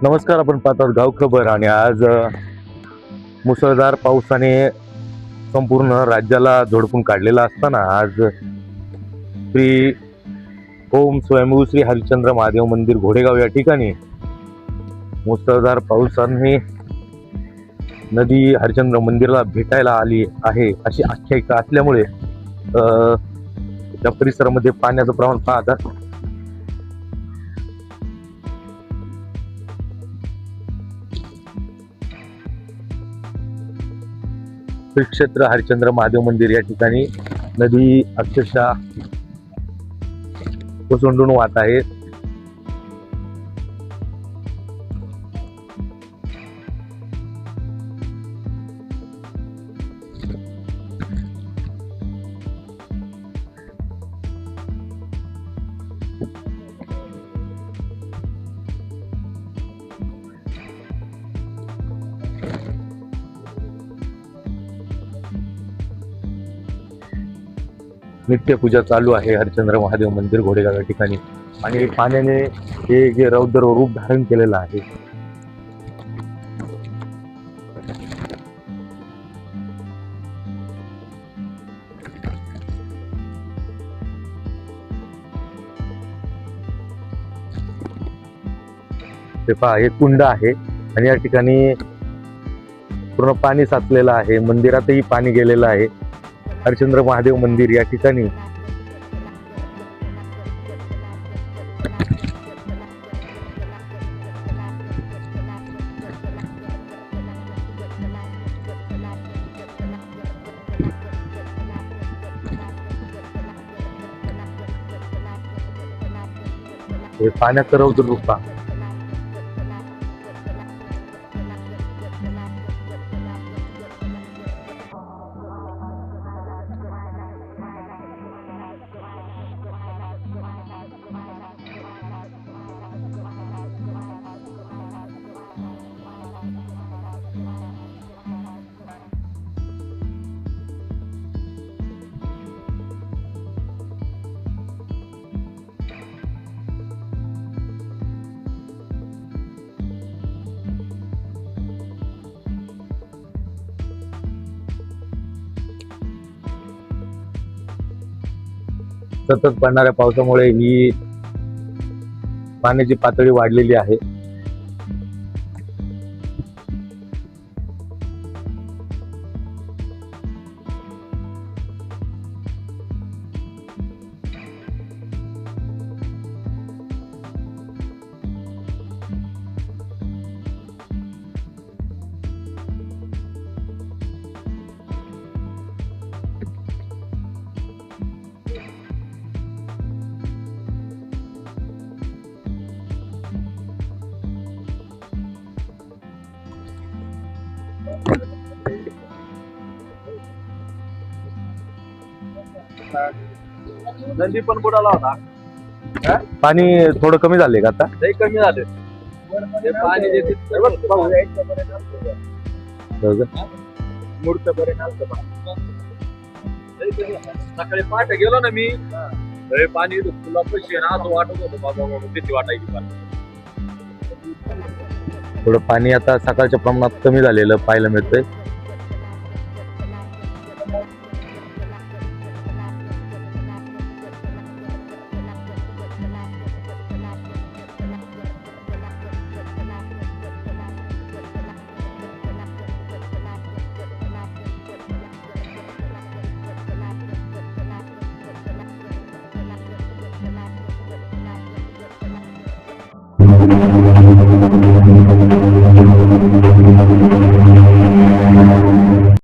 नमस्कार. आपण पाहतात गाव खबर आणि आज मुसळधार पावसाने संपूर्ण राज्याला झोडपून काढलेला असताना आज श्री ओम स्वयंभू श्री हरिश्चंद्र महादेव मंदिर घोडेगाव या ठिकाणी मुसळधार पावसाने नदी हरिश्चंद्र मंदिराला भेटायला आली आहे अशी आख्यायिका असल्यामुळे त्या परिसरामध्ये पाण्याचं प्रमाण पाहतात. श्री क्षेत्र हरिश्चंद्र महादेव मंदिर या ठिकाणी नदी अक्षरशः ओसंडून वाहत आहे. नित्यपूजा चालू आहे हरिश्चंद्र महादेव मंदिर घोडेगाव या ठिकाणी आणि पाण्याने हे जे रौद्र रूप धारण केलेलं आहे. ते पहा, हे कुंड आहे आणि या ठिकाणी पूर्ण पाणी साचलेलं आहे. मंदिरातही पाणी गेलेलं आहे. हरिश्चंद्र महादेव मंदिर या ठिकाणी हे पाण्याचं रौद्र रूप पहा. सतत पडणाऱ्या पावसामुळे ही पाण्याची पातळी वाढलेली आहे. नंदी पण बुडाला होता. पाणी थोडं कमी झाले का आता? लई कमी झाले. ते पाणी जे मूर्त सकाळी पहाटे गेलो ना मी, पाणी तुला पैसे ना असं वाटत होतं बाबा बाबा किती वाटायची पाणी. थोडं पाणी आता सकाळच्या प्रमाणात कमी झालेलं पाहायला मिळतंय.